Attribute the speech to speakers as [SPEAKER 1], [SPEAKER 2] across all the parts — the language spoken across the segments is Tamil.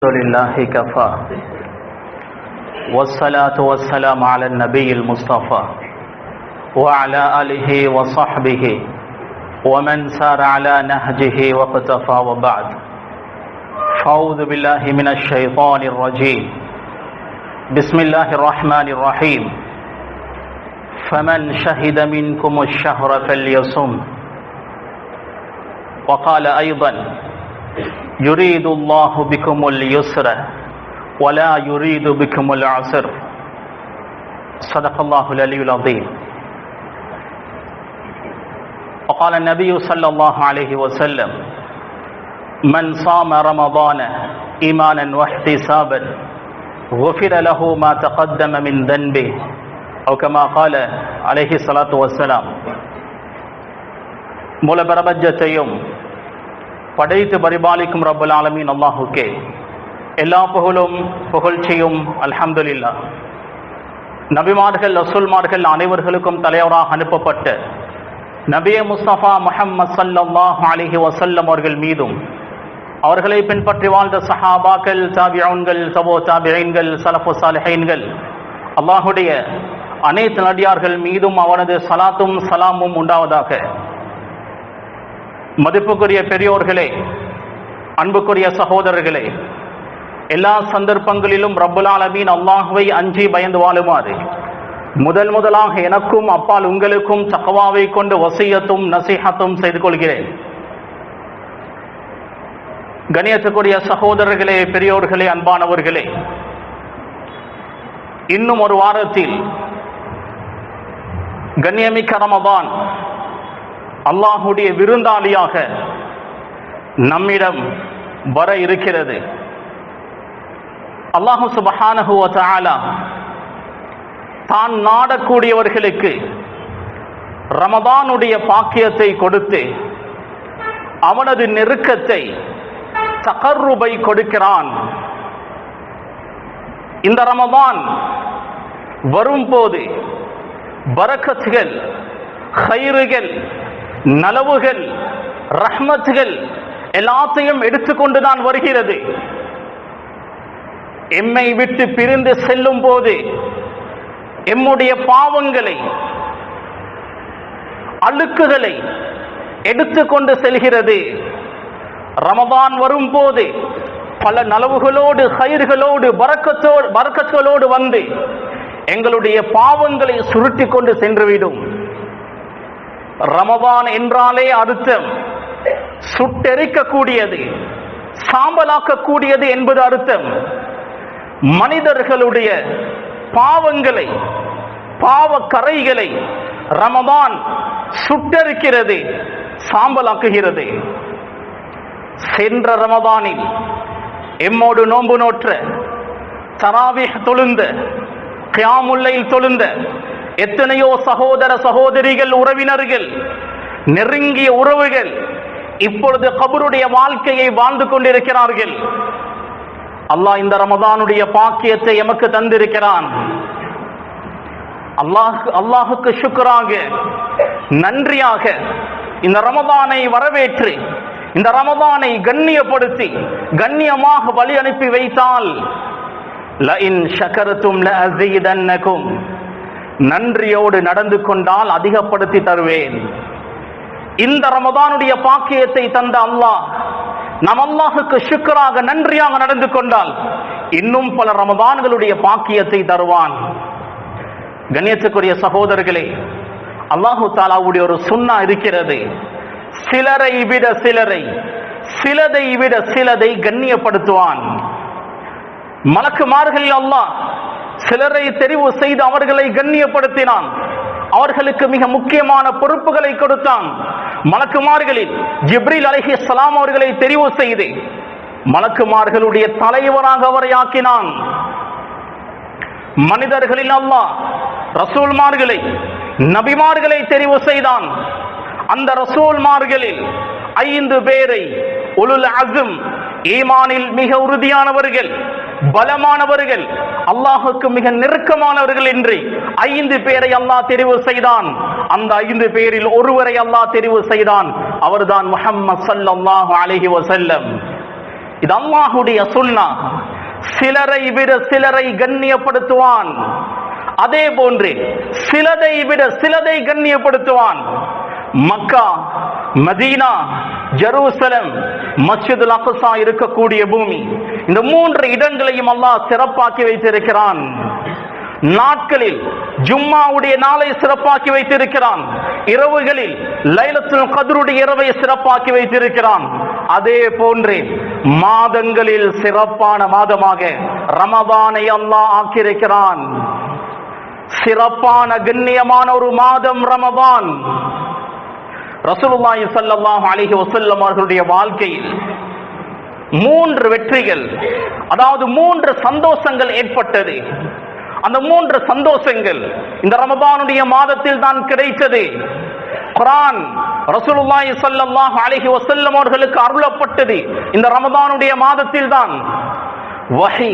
[SPEAKER 1] لله كفى والصلاة والسلام على النبي المصطفى وعلى آله وصحبه ومن سار على نهجه واقتفى وبعد أعوذ بالله من الشيطان الرجيم بسم الله الرحمن الرحيم فمن شهد منكم الشهر فليصم وقال أيضا يريد الله بكم اليسر ولا يريد بكم العسر صدق الله العلي العظيم وقال النبي صلى الله عليه وسلم من صام رمضان إيمانا واحتسابا غفر له ما تقدم من ذنبه أو كما قال عليه الصلاة والسلام மூல பிரபஞ்சத்தையும் படைத்து பரிபாலிக்கும் ரப்பல் ஆலமீன் அல்லாஹுக்கே எல்லா புகழும் புகழ்ச்சியும் அல்ஹம்துலில்லாஹ். நபிமார்கள் ரசூல்மார்கள் அனைவர்களுக்கும் தலைவராக அனுப்பப்பட்ட நபியே முஸ்தபா முஹம்மது ஸல்லல்லாஹு அலைஹி வஸல்லம் அவர்கள் மீதும் அவர்களை பின்பற்றி வாழ்ந்த சஹாபாக்கள், தாபிஊன்கள், தபோ தாபிஈன்கள், ஸலஃபு ஸாலிஹீன்கள், அல்லாஹுடைய அனைத்து நடிகார்கள் மீதும் அவனது ஸலாத்தும் ஸலாமும் உண்டாவதாக. மதிப்புக்குரிய பெரியோர்களே, அன்புக்குரிய சகோதரர்களே, எல்லா சந்தர்ப்பங்களிலும் ரப்பல் ஆலமீன் அல்லாஹ்வை அஞ்சி பயந்து வாழுமாறு முதலாக எனக்கும் அப்பால் உங்களுக்கும் தக்வாவை கொண்டு வசியத்தும் நசீஹத்தும் செய்து கொள்கிறேன். கண்ணியத்துக்குரிய சகோதரர்களே, பெரியோர்களே, அன்பானவர்களே, இன்னும் ஒரு வாரத்தில் கண்ணியமிக்க ரமதான் அல்லாஹுடைய விருந்தாளியாக நம்மிடம் வர இருக்கிறது. அல்லாஹு சுப்ஹானஹு வ தஆலா தான் நாடக்கூடியவர்களுக்கு ரமதானுடைய பாக்கியத்தை கொடுத்து அவனது நெருக்கத்தை தகர்ருபை கொடுக்கிறான். இந்த ரமதான் வரும்போது பரக்கத்துகள், ஹைறுகள், நலவுகள், ரஹ்மத்துகள் எல்லாத்தையும் எடுத்துக்கொண்டுதான் வருகிறது. எம்மை விட்டு பிரிந்து செல்லும் போது எம்முடைய பாவங்களை, அழுக்குகளை எடுத்துக்கொண்டு செல்கிறது. ரமதான் வரும்போது பல நலவுகளோடு, ஹைர்களோடு, பரக்கத்துகளோடு வந்து எங்களுடைய பாவங்களை சுருட்டி கொண்டு சென்றுவிடும். ரமதான் என்றாலே அர்த்தம் சுட்டெரிக்கக்கூடியது, சாம்பலாக்கக்கூடியது என்பது அர்த்தம். மனிதர்களுடைய பாவங்களை, பாவ கரைகளை ரமதான் சுட்டெரிக்கிறது, சாம்பலாக்குகிறது. சென்ற ரமதானில் எம்மோடு நோன்பு நோற்ற, தராவீஹ் தொழுந்த, கியாமுல் லைல் தொழுந்த எத்தனையோ சகோதர சகோதரிகள், உறவினர்கள், நெருங்கிய உறவுகள் இப்பொழுது கபருடைய வாழ்க்கையை வாழ்ந்து கொண்டிருக்கிறார்கள். அல்லாஹ் இந்த ரமதானுடைய பாக்கியத்தை எமக்கு தந்திருக்கிறான். அல்லாஹுக்கு ஷுக்ராக, நன்றியாக இந்த ரமதானை வரவேற்று, இந்த ரமதானை கண்ணியப்படுத்தி கண்ணியமாக வழி அனுப்பி வைத்தால் லஇன் ஷகர்தும் லஅஸீதன்னகும், நன்றியோடு நடந்து கொண்டால் அதிகப்படுத்தி தருவேன். இந்த ரமதானுடைய பாக்கியத்தை தந்த அல்லாஹ் நாம் அல்லாஹுக்கு ஷுக்ராக, நன்றியாக நடந்து கொண்டால் இன்னும் பல ரமதான்களுடைய பாக்கியத்தை தருவான். கண்ணியத்துக்குரிய சகோதரர்களே, அல்லாஹு தஆலாவுடைய ஒரு சுன்னா இருக்கிறது. சிலரை விட சிலரை, சிலதை விட சிலதை கண்ணியப்படுத்துவான். மலக்குமார்களில் அல்லாஹ் சிலரை தெரிவு செய்து அவர்களை கண்ணியப்படுத்தினான். அவர்களுக்கு மிக முக்கியமான பொறுப்புகளை கொடுத்தான். மலக்குமார்களில் ஜிப்ரீல் அலைஹிஸ்ஸலாம் அவர்களை தெரிவு செய்து மலக்குமார்களுடைய தலைவராக அவரை ஆக்கினான். மனிதர்களில் அல்லாஹ் ரசூல்மார்களை, நபிமார்களை தெரிவு செய்தான். அந்த ரசூல்மார்களில் 5 பேரை உலுல் அஸ்ம், ஈமானில் மிக உறுதியானவர்கள், பலமானவர்கள், அல்லாஹுக்கு மிக நெருக்கமானவர்கள் என்று 5 பேரை அல்லாஹ் தெரிவு செய்தான். அந்த 5 பேரில் ஒருவரை அல்லாஹ் தெரிவு செய்தான். அவர்தான் முஹம்மது ஸல்லல்லாஹு அலைஹி வஸல்லம். இது அல்லாஹ்வுடைய சுன்னah. சிலரை விட சிலரை கண்ணியப்படுத்துவான், அதே போன்று சிலதை விட சிலதை கண்ணியப்படுத்துவான். மக்கா, மதீனா, ஜெருசலம், மஸ்ஜிதுல் அக்ஸா இருக்கக்கூடிய பூமி, இந்த 3 இடங்களையும் அல்லாஹ் சிறப்பாக்கி வைத்திருக்கிறான். நாட்களில் ஜும்மாவுடைய நாளை சிறப்பாக்கி வைத்திருக்கிறான். இரவுகளில் லைலத்துல் கத்ருடைய இரவை சிறப்பாக்கி வைத்திருக்கிறான். அதே போன்று மாதங்களில் சிறப்பான மாதமாக ரமதானை அல்லாஹ் ஆக்கியிருக்கிறான். சிறப்பான கண்ணியமான ஒரு மாதம் ரமதான். ரசூலுல்லாஹி ஸல்லல்லாஹு அலைஹி வஸல்லம் அவர்களுடைய வாழ்க்கையில் 3 வெற்றிகள், அதாவது 3 சந்தோஷங்கள் ஏற்பட்டது. அந்த 3 சந்தோஷங்கள் இந்த ரமதானுடைய மாதத்தில் தான் கிடைத்தது. குர்ஆன் ரசூலுல்லாஹி ஸல்லல்லாஹு அலைஹி வஸல்லம் அவர்களுக்கு அருளப்பட்டது இந்த ரமதானுடைய மாதத்தில் தான். வஹி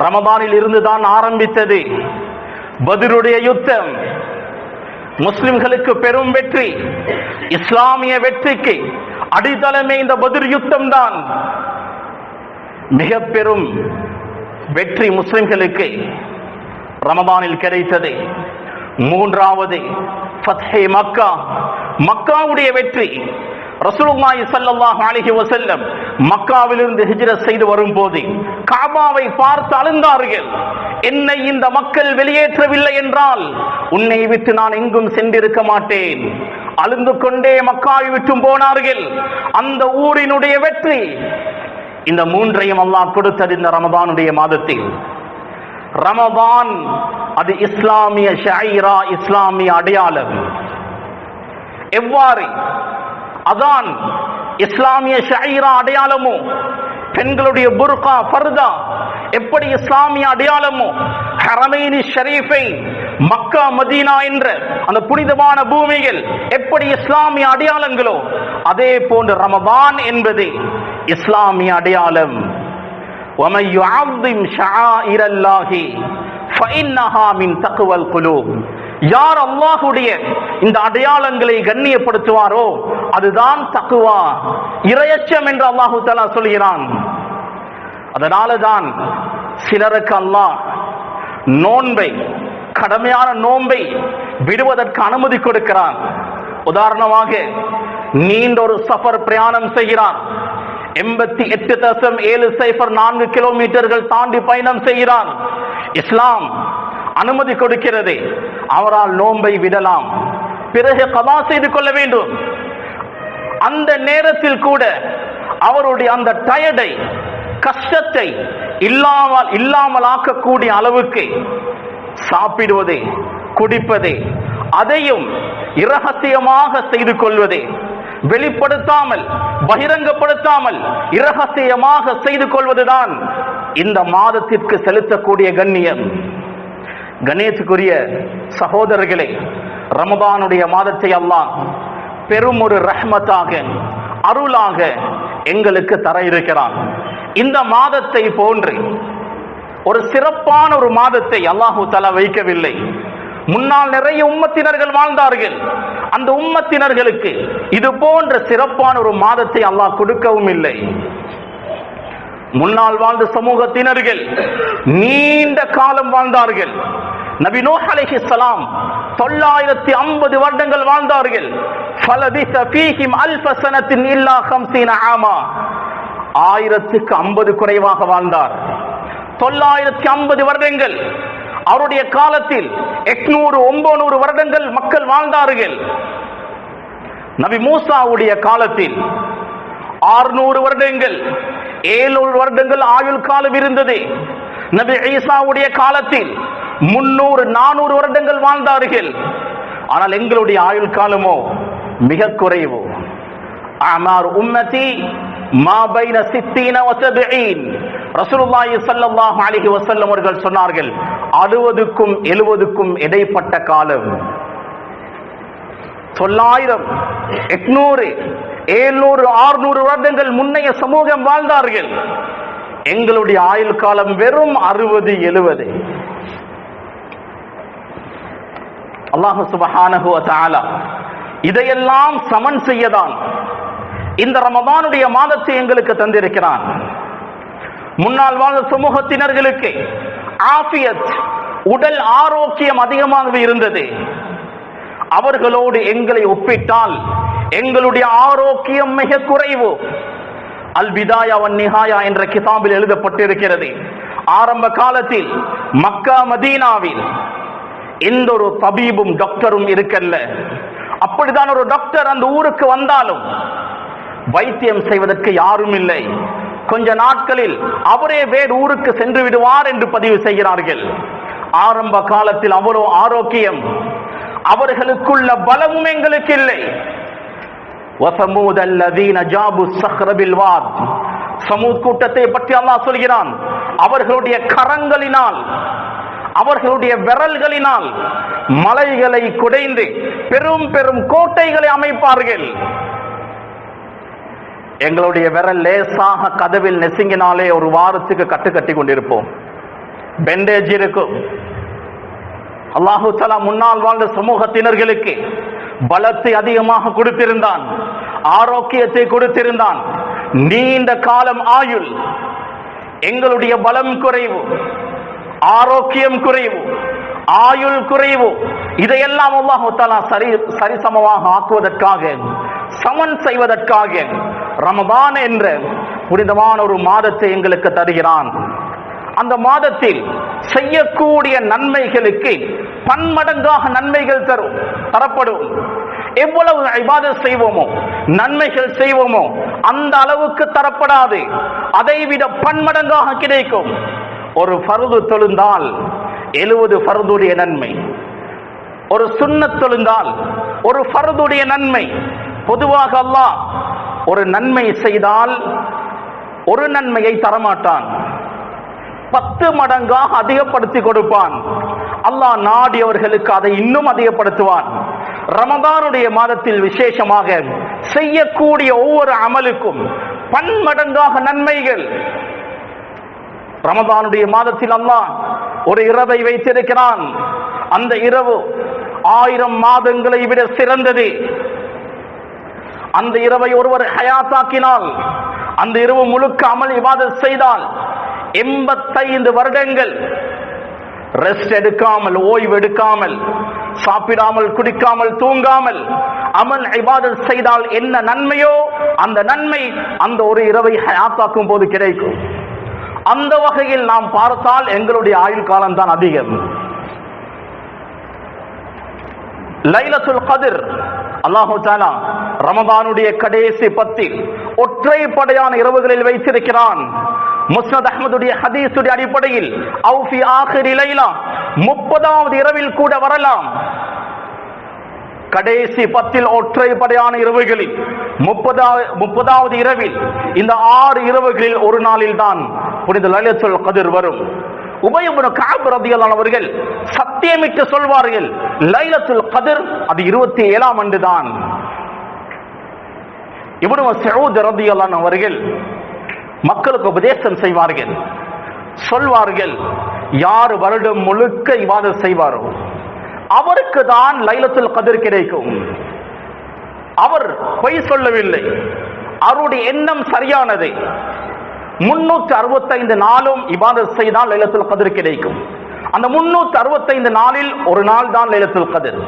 [SPEAKER 1] ரமதானில் இருந்து தான் ஆரம்பித்தது. பத்ருடைய யுத்தம் முஸ்லிம்களுக்கு பெரும் வெற்றி. இஸ்லாமிய வெற்றிக்கு அடித்தளமே இந்த பத்ர் யுத்தம் தான். மிக பெரும் வெற்றி முஸ்லிம்களுக்கு ரமதானில் கிடைத்தது. 3வது ஃபத்ஹே மக்கா, மக்காவுடைய வெற்றி. ரசூலுல்லாஹி ஸல்லல்லாஹு அலைஹி வஸல்லம் மக்காவிலிருந்து ஹிஜ்ரத் செய்து வரும்போது காபாவை பார்த்து அழுந்தார்கள். என்னை இந்த மக்கள் வெளியேற்றவில்லை என்றால் உன்னை விட்டு நான் எங்கும் சென்றிருக்க மாட்டேன். அழுந்து கொண்டே மக்காவை விட்டு போனார்கள். அந்த ஊரினுடைய வெற்றி. இந்த 3ஐயும் அல்லாஹ் கொடுத்தது இந்த ரமதானுடைய மாதத்தில். ரமதான் அது இஸ்லாமிய ஷாயிரா, இஸ்லாமிய அடையாளம். எவ்வாறு அதான் இஸ்லாமிய ஷாயிரா அடையாளமோ, பெண்களுடைய புர்கா ஃபர்தா எப்படி இஸ்லாமிய அடையாளமோ, ஹரமைனி ஷரீஃபை மக்கா மதீனா என்ற அந்த புனிதமான பூமிகள் எப்படி இஸ்லாமிய அடையாளங்களோ, அதே போன்று ரமதான் என்பது இஸ்லாமிய அடையாளம். وَمَن يُعَظِّمْ شَعَائِرَ اللَّهِ فَإِنَّهَا مِن تَقْوَى الْقُلُوبِ. யார் அல்லாஹ்வுடைய இந்த அடையாளங்களை கண்ணியப்படுத்துவாரோ அதுதான் தக்வா, இறையச்சம் என்று அல்லாஹ் தஆலா சொல்கிறான். அதனால தான் சிலருக்கு அல்லாஹ் நோன்பை, கடமையான நோன்பை விடுவதற்கு அனுமதி கொடுக்கிறான். உதாரணமாக நீண்ட ஒரு சஃபர் பிரயாணம் செய்கிறார், 88.704 கிலோமீட்டர்கள் தாண்டி பயணம் செய்கிறார். இஸ்லாம் அனுமதி கொடுக்கிறது, அவரால் நோன்பை விடலாம், பிறகு கதா செய்து கொள்ள வேண்டும். அந்த நேரத்தில் கூட அவருடைய அந்த டயர்டை, கஷ்டத்தை இல்லாமல் ஆக்கக்கூடிய அளவுக்கு சாப்பிடுவது, குடிப்பது, அதையும் இரகசியமாக செய்து கொள்வது, வெளிப்படுத்தாமல் பகிரங்கப்படுத்தாமல் இரகசியமாக செய்து கொள்வதுதான் இந்த மாதத்திற்கு செலுத்தக்கூடிய கண்ணியம். கணேசுக்குரிய சகோதரர்களே, ரமதானுடைய மாதத்தை அல்லாஹ் பெரும் ஒரு ரஹ்மத்தாக, அருளாக எங்களுக்கு தர இருக்கிறான். இந்த மாதத்தை போன்று ஒரு சிறப்பான ஒரு மாதத்தை அல்லாஹு தஆலா வைக்கவில்லை. முன்னால் நிறைய உம்மத்தினர்கள் வாழ்ந்தார்கள். அந்த உம்மத்தினர்களுக்கு இது போன்ற சிறப்பான ஒரு மாதத்தை அல்லாஹ் கொடுக்கவும் இல்லை. முன்னால் வாழ்ந்த சமூகத்தினர்கள் நீண்ட காலம் வாழ்ந்தார்கள். நபி நூஹ் அலைஹிஸ்ஸலாம் 950 வருடங்கள் வாழ்ந்தார்கள். ஃபலபிஸ ஃபீஹிம் அல்ஃப ஸனத்தின் இல்லா 50 ஆமா. 1050 குறைவாக வாழ்ந்தார். 950 வருடங்கள். அவருடைய காலத்தில் 800-900 வருடங்கள் மக்கள் வாழ்ந்தார்கள். நபி மூசாவுடைய காலத்தில் 600 வருடங்கள், 700 வருடங்கள் ஆயுள் காலம் இருந்தது. நபி ஈசாவுடைய காலத்தில் 300-400 வருடங்கள் வாழ்ந்தார்கள். ஆனால் எங்களுடைய ஆயுள் காலமோ மிக குறைவு. அமார் உம்மதி மா பைன 60 வ 70. ரசூலுல்லாஹி ஸல்லல்லாஹு அலைஹி வஸல்லம் அவர்கள் சொன்னார்கள், 60க்கும் 70க்கும் இடைப்பட்ட காலம். 900, 800, 700, 600 வருடங்கள் முன்னைய சமூகம் வாழ்ந்தார்கள். எங்களுடைய ஆயுள் காலம் வெறும் 60-70. அல்லாஹ் சுப்ஹானஹு வ தஆலா இதையெல்லாம் சமன் செய்யதான் இந்த ரமதானுடைய மாதத்தை எங்களுக்கு தந்திருக்கிறான். முன்னால் வாழ்ந்த சமூகத்தினர்களுக்கு ஆஃபியத், உடல் ஆரோக்கியம் அதிகமாகவே இருந்தது. அவர்களோடு எங்களை ஒப்பிட்டால் எங்களுடைய ஆரோக்கியம் மிக குறைவு. அல் பிதாயா வன் நிஹாயா என்ற கிதாபில் எழுதப்பட்டிருக்கிறது, ஆரம்ப காலத்தில் மக்கா மதீனாவில் எந்த ஒரு தபீபும் டாக்டரும் இருக்கல்ல. அப்படிதான் ஒரு டாக்டர் அந்த ஊருக்கு வந்தாலும் வைத்தியம் செய்வதற்கு யாரும் இல்லை. கொஞ்ச நாட்களில் அவரே வேறு ஊருக்கு சென்று விடுவார் என்று பதிவு செய்கிறார்கள். ஆரம்ப காலத்தில் அவ்வளோ ஆரோக்கியம், அவர்களுக்குள்ள பலமும் எங்களுக்கு இல்லை. சமூத் கூட்டத்தை பற்றி அல்லாஹ் சொல்கிறான், அவர்களுடைய கரங்களினால், அவர்களுடைய விரல்களினால் மலைகளை குடைந்து பெரும் பெரும் கோட்டைகளை அமைப்பார்கள். எங்களுடைய விரல் லேசாக கதவில் நெசுங்கினாலே ஒரு வாரத்துக்கு கட்டி கொண்டிருப்போம், பெண்டேஜ் இருக்கும். அல்லாஹு தஆலா முன்னால் வாழ்ந்த சமூகத்தினர்களுக்கு பலத்தை அதிகமாக கொடுத்திருந்தான், ஆரோக்கியத்தை கொடுத்திருந்தான், நீண்ட காலம் ஆயுள். எங்களுடைய பலம் குறைவு, ஆரோக்கியம் குறைவு, ஆயுள் குறைவு. இதையெல்லாம் அல்லாஹ் தஆலா சரிசமமாக ஆக்குவதற்காக, சமன் செய்வதற்காக ரமதான் என்ற புனிதமான ஒரு மாதத்தை எங்களுக்கு தருகிறான். அந்த மாதத்தில் செய்யக்கூடிய நன்மைகளுக்கு பன்மடங்காக நன்மைகள் தரப்படும். எவ்வளவு இபாதத் செய்வோமோ, நன்மைகள் செய்வோமோ, அந்த அளவுக்கு தரப்படாது, அதைவிட பன்மடங்காக கிடைக்கும். ஒரு ஃபர்து தொழுந்தால் 70 ஃபர்துடைய நன்மை, ஒரு சுன்னத் தொழுந்தால் ஒரு ஃபர்துடைய நன்மை. பொதுவாக அல்லாஹ் ஒரு நன்மை செய்தால் ஒரு நன்மையை தரமாட்டான், 10 மடங்காக அதிகப்படுத்தி கொடுப்பான். அல்லாஹ் நாடியவர்களுக்கு அதை இன்னும் அதிகப்படுத்துவான். ரமதானுடைய மாதத்தில் விசேஷமாக செய்யக்கூடிய ஒவ்வொரு அமலுக்கும் பன்மடங்காக நன்மைகள். ரமதானுடைய மாதத்தில் அல்லாஹ் ஒரு இரவை வைத்திருக்கிறான். அந்த இரவு 1000 மாதங்களை விட சிறந்தது. அந்த இரவை ஒருவர் ஹயாத்தாக்கினால், அந்த இரவு முழுக்க அமல் இபாதத் செய்தால் 85 வருடங்கள் ரெஸ்ட் எடுக்காமல், ஓய்வு எடுக்காமல், சாப்பிடாமல், குடிக்காமல், தூங்காமல் அமல் இபாதத் செய்தால் என்ன நன்மையோ அந்த நன்மை அந்த ஒரு இரவை ஹயாத்தாக்கும் போது கிடைக்கும். அந்த வகையில் நாம் பார்த்தால் எங்களுடைய ஆயுள் காலம் தான் அதிகம். லைலத்துல் கத்ர் அல்லாஹு தஆலா ரமதானுடைய கடைசி 10 ஒற்றைப்படையான இரவுகளில் வைத்திருக்கிறான். முஸ்னத் அஹ்மதுடைய ஹதீஸுடைய அடிப்படையில் அவு ஃபி ஆகிரி லைலா 30வது இரவில் கூட வரலாம். கடைசி 10 ஒற்றைப்படையான இரவுகளில் 30வது இரவில், இந்த 6 இரவுகளில் ஒரு நாளில் தான் புனித லைலத்துல் கத்ர் வரும். உபய் இப்னு கஅப் ரலியல்லாஹு அவர்கள் சத்தியமிட்டு சொல்வார்கள், லைலத்துல் கத்ர் அது 27ஆம் ஆண்டு தான். இப்னு மஸ்ஊத் ரலியல்லாஹு அவர்கள் மக்களுக்கு உபதேசம் செய்வார்கள், சொல்வார்கள், யார் வருடம் முழுக்க இபாதத் செய்வாரோ அவருக்கு தான் லைலத்துல் கத்ர் கிடைக்கும். அவர் பொய் சொல்லவில்லை, அவருடைய எண்ணம் சரியானது. 365 நாளும் இபாதத் செய்தால் லைலத்துல் கத்ர் கிடைக்கும். அந்த 365 நாளில் ஒரு நாள் தான் லைலத்துல் கத்ர்.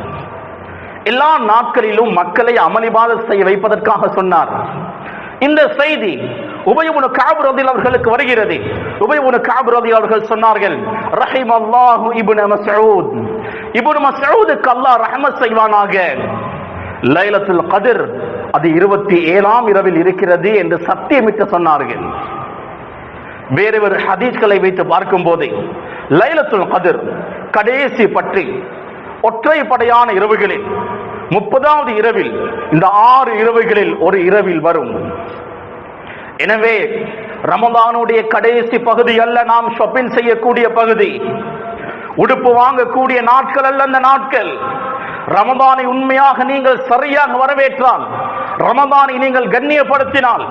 [SPEAKER 1] எல்லா நாட்களிலும் மக்களை அமல் இபாதத் செய்ய வைப்பதற்காக சொன்னார். இந்த செய்தி உபய் இப்னு கஅப் ரலியல்லாஹு அவர்களுக்கு வருகிறது. உபய் இப்னு கஅப் ரலியல்லாஹு அவர்கள் சொன்னார்கள், ரஹிமல்லாஹு இப்னு மஸ்ஊத், இப்னு மஸ்ஊதுக்கு அல்லாஹ் ரஹ்மத் செய்வானாக, லைலத்துல் கத்ர் அது 27ஆம் இரவில் இருக்கிறது என்று சத்தியமிட்டு சொன்னார்கள். வேறு வேறு ஹதீஸ்களை வைத்து பார்க்கும் போது லைலத்துல் கத்ர் கடைசி பற்றி ஒற்றைப்படையான இரவுகளில் 30வது இரவில், இந்த 6 இரவுகளில் ஒரு இரவில் வரும். எனவே ரமதானுடைய கடைசி பகுதி அல்ல நாம் ஷாப்பிங் செய்யக்கூடிய பகுதி, உடுப்பு வாங்கக்கூடிய நாட்கள் அல்ல அந்த நாட்கள். ரமதானை உண்மையாக நீங்கள் சரியாக வரவேற்றால், ரமதானை நீங்கள் கண்ணியப்படுத்தினால்,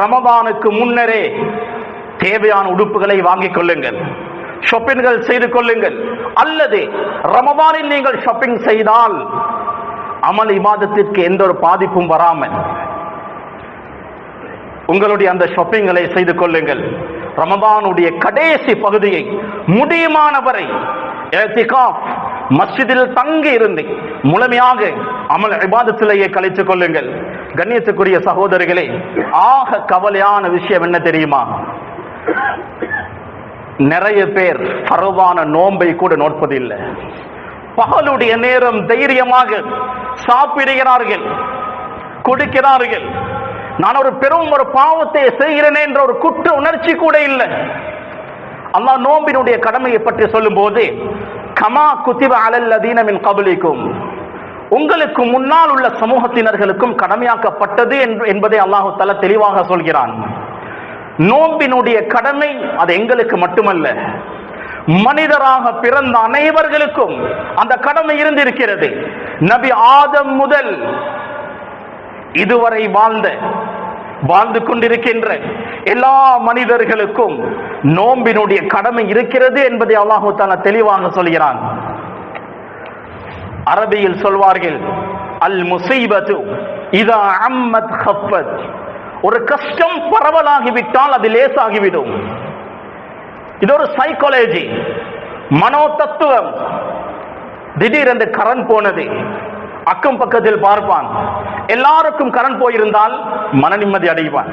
[SPEAKER 1] ரமதானுக்கு முன்னரே தேவையான உடுப்புகளை வாங்கிக் கொள்ளுங்கள், ஷாப்பிங்கள் செய்து கொள்ளுங்கள். அல்லது ரமதானில் நீங்கள் ஷாப்பிங் செய்தால் அமல் இபாதத்திற்கு எந்த ஒரு பாதிப்பும் வராமல் உங்களுடைய அந்த ஷாப்பிங்களை செய்து கொள்ளுங்கள். ரமதானுடைய கடைசி பகுதியை முடியுமானவரை இஅ்திகாஃப் மஸ்ஜிதில் தங்கி இருந்து முழுமையாக அமல் இபாதத்திலேயே கழித்துக் கொள்ளுங்கள். கண்ணியத்துக்குரிய சகோதரர்களே, ஆக கவலையான விஷயம் என்ன தெரியுமா? நிறைய பேர் ஃபர்தான நோன்பை கூட நோட்பதில்லை. பகலுடைய நேரம் தைரியமாக சாப்பிடுகிறார்கள், கொடுக்கிறார்கள். நான் ஒரு பெரும் ஒரு பாவத்தை செய்கிறேன் என்ற ஒரு குற்ற உணர்ச்சி கூட இல்லை. அல்லாஹ் நோம்பினுடைய கடமையை பற்றி சொல்லும் போது, கமா குத்திப அலல்லதீன மின் கப்லிக்கும், உங்களுக்கு முன்னால் உள்ள சமூகத்தினர்களுக்கும் கடமையாக்கப்பட்டது என்பதை அல்லாஹு தஆலா தெளிவாக சொல்கிறான். நோம்பினுடைய கடமை அது எங்களுக்கு மட்டுமல்ல, மனிதராக பிறந்த அனைவர்களுக்கும் அந்த கடமை இருந்திருக்கிறது. நபி ஆதம் முதல் இதுவரை வாழ்ந்து கொண்டிருக்கின்ற எல்லா மனிதர்களுக்கும் நோம்பினுடைய கடமை இருக்கிறது என்பதை அல்லாஹு தஆலா தெளிவாக சொல்கிறான். அரபியில் சொல்வார்கள், அல் முஸீபத்து இதா அம்மத் கஃபத், ஒரு கஷ்டம் பரவலாகிவிட்டால் அது லேசாகிவிடும். இது ஒரு சைக்காலஜி, மனோ தத்துவம். திடீரென்று கரண்ட் போனது, அக்கம் பக்கத்தில் பார்ப்பான், எல்லாருக்கும் கரண்ட் போயிருந்தால் மன நிம்மதி அடைவான்.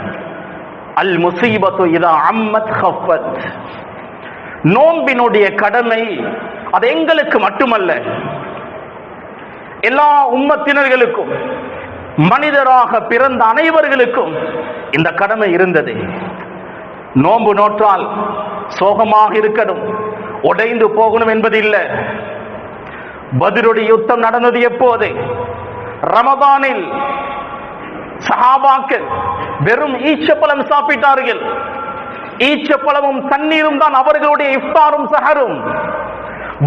[SPEAKER 1] அல் முஸீபத்து இதா அம்மத் கஃபத், நோம்பினுடைய கடமை அது எங்களுக்கு மட்டுமல்ல, எல்லா உம்மத்தினர்களுக்கும், மனிதராக பிறந்த அனைவர்களுக்கும் இந்த கடமை இருந்தது. நோன்பு நோற்றால் சோகமாக இருக்கணும், உடைந்து போகணும் என்பது இல்லை. பத்ருடைய யுத்தம் நடந்தது எப்போது? ரமதானில். சஹாபாக்கள் வெறும் ஈச்சப்பழம் சாப்பிட்டார்கள். ஈச்சப்பழமும் தண்ணீரும் தான் அவர்களுடைய இஃப்தாரும் சஹரும்.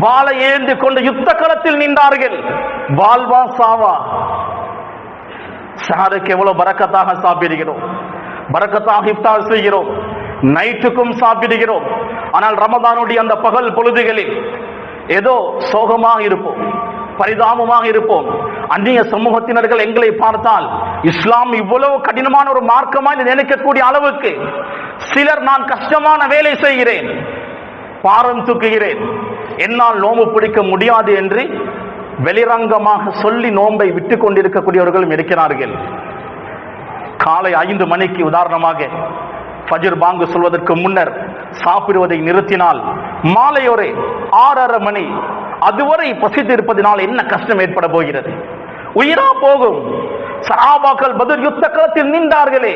[SPEAKER 1] வாளை ஏந்தி கொண்டு யுத்த களத்தில் நின்றார்கள். வாழ்வா சாவா. சஹருக்கு எவ்வளவு பரக்கத்தாக சாப்பிடுகிறோம், பரக்கத்தாக இஃப்தார் செய்கிறோம், நைட்டுக்கும் சாப்பிடுகிறோம். ஆனால் ரமதானுடைய அந்த பகல் பொழுதுகளில் ஏதோ சோகமாக இருப்போம், பரிதாபமாக இருப்போம். அந்நிய சமூகத்தினர்கள் எங்களை பார்த்தால் இஸ்லாம் இவ்வளவு கடினமான ஒரு மார்க்கமா நினைக்கக்கூடிய அளவுக்கு சிலர், நான் கஷ்டமான வேலை செய்கிறேன், பாரம் தூக்குகிறேன், என்னால் நோம்பு பிடிக்க முடியாது என்று வெளிரங்கமாக சொல்லி நோன்பை விட்டுக் கொண்டிருக்கக்கூடியவர்களும் இருக்கிறார்கள். காலை 5 மணிக்கு உதாரணமாக ஃபஜ்ர் பாங்கு சொல்வதற்கு முன்னர் சாப்பிடுவதை நிறுத்தினால் மாலை ஒரு 6:30 மணி அதுவரை பசித்து இருப்பதனால் என்ன கஷ்டம் ஏற்பட போகிறது? உயிரா போகும். சஹாபாக்கள் பத்ர் யுத்த களத்தில் நின்றார்களே,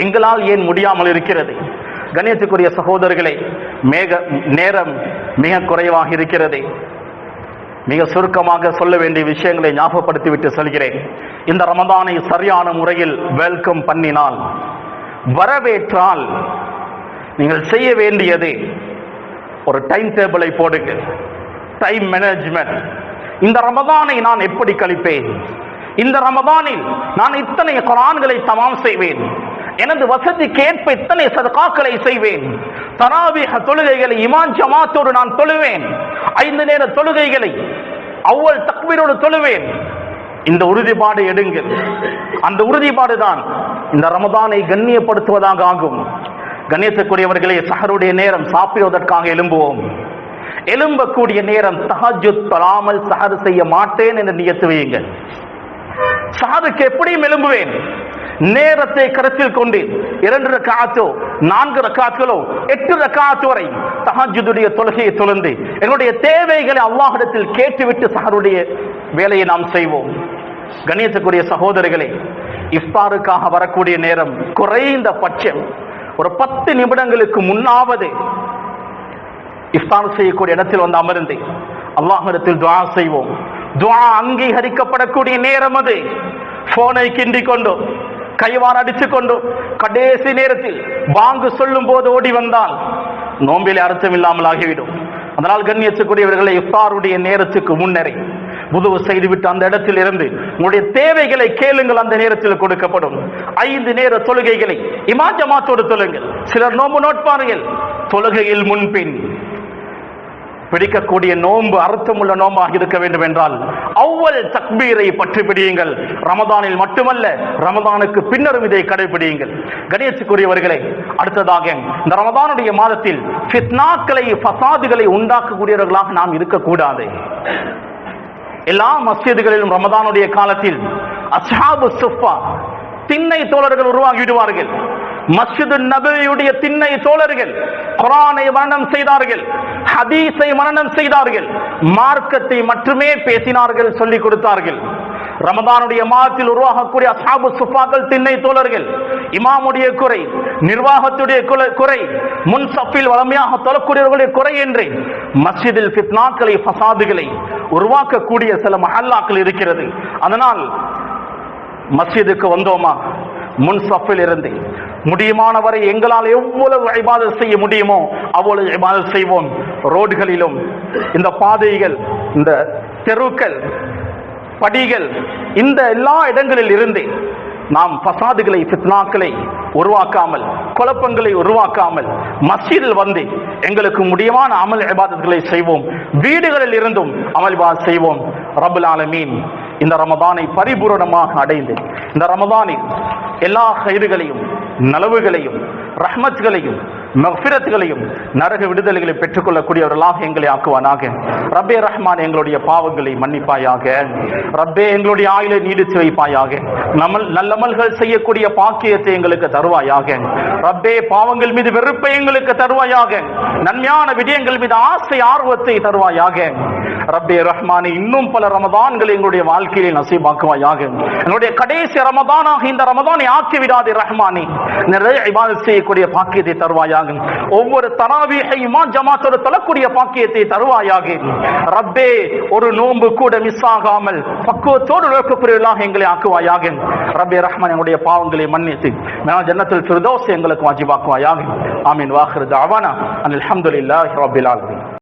[SPEAKER 1] எங்களால் ஏன் முடியாமல் இருக்கிறது? கண்ணியத்துக்குரிய சகோதரர்களே, நேரம் மிக குறைவாக இருக்கிறது. மிக சுருக்கமாக சொல்ல வேண்டிய விஷயங்களை ஞாபகப்படுத்திவிட்டு சொல்கிறேன். இந்த ரமதானை சரியான முறையில் வெல்கம் பண்ணினால், வரவேற்றால், நீங்கள் செய்ய வேண்டியது ஒரு டைம் டேபிளை போடுங்க. Time management. இந்த ரமதானை நான் எப்படி கழிப்பேன்? இந்த ரமதானில் நான் இத்தனை குர்ஆன்களை தமாம் செய்வேன், எனது வசதிக்கேற்ப இத்தனை சதகாக்களை செய்வேன், தராவீஹ் தொழுகைகளை இமாம் ஜமாத்தோடு நான் தொழுவேன், 5 நேர தொழுகைகளை அவ்வல் தக்பீரோடு தொழுவேன். இந்த உறுதிப்பாடு எடுங்கள். அந்த உறுதிப்பாடு தான் இந்த ரமதானை கண்ணியப்படுத்துவதாக ஆகும். கண்ணியத்துக்குரியவர்களே, சஹருடைய நேரம் சாப்பிடுவதற்காக எழும்புவோம். எழும்பக்கூடிய நேரம் தஹஜ்ஜுத் தொழாமல் சஹர் செய்ய மாட்டேன் என்று நியத்து வையுங்கள். சஹருக்கு எப்படியும் எழும்புவேன். நேரத்தை கருத்தில் கொண்டு 2 ரக்காத்தோ 4 ரக்காத்துகளோ 8 ரக்காத்து வரை தஹஜ்ஜுடைய தொழுகையை தொழுந்து என்னுடைய தேவைகளை அல்லாஹ்விடத்தில் கேட்டுவிட்டு சஹருடைய வேலையை நாம் செய்வோம். கண்ணியத்துக்குரிய சகோதரர்களே, இஃப்தாருக்காக வரக்கூடிய நேரம் குறைந்த பட்சம் ஒரு 10 நிமிடங்களுக்கு முன்னாவது இஃப்தார் செய்யக்கூடிய இடத்தில் வந்து அமர்ந்து அல்லாஹ்விடத்தில் துஆ செய்வோம். துஆ அங்கீகரிக்கப்படக்கூடிய நேரம் அது. போனை கிண்டிக் கொண்டு, கைவார் அடித்துக் கொண்டு, கடைசி நேரத்தில் வாங்கு சொல்லும் போது ஓடி வந்தால் நோம்பிலே அர்த்தம் இல்லாமல் ஆகிவிடும். அதனால் கண்ணியத்துக்குரியவர்களை, இஃப்தாருடைய நேரத்துக்கு முன்னரே உதுவு செய்துவிட்டு அந்த இடத்தில் இருந்து உங்களுடைய தேவைகளை கேளுங்கள். அந்த நேரத்தில் கொடுக்கப்படும். 5 நேர தொழுகைகளை இமாம் ஜமாத்தோடு தொழுங்கள். சிலர் நோன்பு நோட்பார்கள், தொழுகையில் முன்பின் பிடிக்கக்கூடிய நோன்பு அர்த்தமுள்ள நோம்பாக இருக்க வேண்டும் என்றால் அவ்வல் தக்பீரை பற்றி பிடியுங்கள். ரமதானில் மட்டுமல்ல, ரமதானுக்கு பின்னரும் இதை கடைபிடியுங்கள். கணேசுக்குரியவர்களே, அடுத்ததாக இந்த ரமதானுடைய மாதத்தில் ஃபித்னாக்களை, ஃபசாதுகளை உண்டாக்கக்கூடியவர்களாக நாம் இருக்கக்கூடாது. எல்லா மஸ்ஜிதுகளிலும் ரமதானுடைய காலத்தில் அஸ்ஹாபு சுஃபா திண்ணை தோழர்கள் உருவாகிவிடுவார்கள். மஸ்ஜிது நபவியுடைய திண்ணை தோழர்கள் குர்ஆனை மனனம் செய்தார்கள், ஹதீஸை மனனம் செய்தார்கள், மார்க்கத்தை மட்டுமே பேசினார்கள், சொல்லிக் கொடுத்தார்கள். ரமதானுடைய மாதத்தில் உருவாகக்கூடிய அஸ்ஹாபு சுஃபாக்கள் திண்ணை தோழர்கள் இமாமுடைய குறை, நிர்வாகத்துடைய குறை, முன் சஃபில் வளமையாக தொழக்கூடியவர்களுடைய குறை என்று மஸ்ஜிதில் ஃபித்னாக்களை, ஃபசாதுகளை உருவாக்கக்கூடிய சில மஹல்லாக்கள் இருக்கிறது. அதனால் மஸ்ஜிதுக்கு வந்தோமா, முன் சஃபில் இருந்து முடியுமானவரை எங்களால் எவ்வளவு இபாதத் செய்ய முடியுமோ அவ்வளவு இபாதத் செய்வோம். ரோடுகளிலும், இந்த பாதைகள், இந்த தெருக்கள், படிகள், இந்த எல்லா இடங்களில் இருந்து நாம் ஃபசாதுகளை, ஃபித்னாக்களை உருவாக்காமல், குழப்பங்களை உருவாக்காமல் மஸ்ஜிதில் வந்து எங்களுக்கு முடியுமான அமல் இபாதத்களை செய்வோம். வீடுகளில் இருந்தும் அமல் இபாதத் செய்வோம். ரப்புல் ஆலமீன் இந்த ரமதானை பரிபூரணமாக அடைந்து இந்த ரமதானில் எல்லா கைதுகளையும், நலவுகளையும், ரஹ்மத்களையும், மக்ஃபிரத்களையும், நரக விடுதலைகளை பெற்றுக்கொள்ளக்கூடியவர்களாக எங்களை ஆக்குவானாக. ரப்பே ரஹ்மான், எங்களுடைய பாவங்களை மன்னிப்பாயாக. ரப்பே, எங்களுடைய ஆயுளை நீடித்து வைப்பாயாக. நல்லமல்கள் செய்யக்கூடிய பாக்கியத்தை எங்களுக்கு தருவாயாக. ரப்பே, பாவங்கள் மீது வெறுப்பை எங்களுக்கு தருவாயாக. நன்மையான விடயங்கள் மீது ஆசை, ஆர்வத்தை தருவாயாக. ரப்பே ரஹ்மானே, இன்னும் பல ரமதான்களை எங்களுடைய வாழ்க்கையிலே நசீபாக்குவாயாக. எங்களுடைய கடைசி ரமதானாக இந்த ரமதானை ஆக்கிவிடாதே ரஹ்மானே. நிறைய இபாதத் செய்யக்கூடிய பாக்கியத்தை தருவாயாக. ஒவ்வொரு தராவீஹை இமாம் ஜமாத்தோடு தொழக்கூடிய பாக்கியத்தை தருவாயாக. ரப்பே, ஒரு நோன்பு கூட மிஸ் ஆகாமல் பக்குவத்தோடு நோக்கக்கூடியவர்களாக எங்களை ஆக்குவாயாக. ரப்பே ரஹ்மான், எங்களுடைய பாவங்களை மன்னித்து ஜன்னத்துல் ஃபிர்தௌஸ் எங்களுக்கு வாஜிபாக்குவாயாக. ஆமீன். வாஹிரு தஅவானா அல்ஹம்துலில்லாஹி ரப்பில் ஆலமீன்.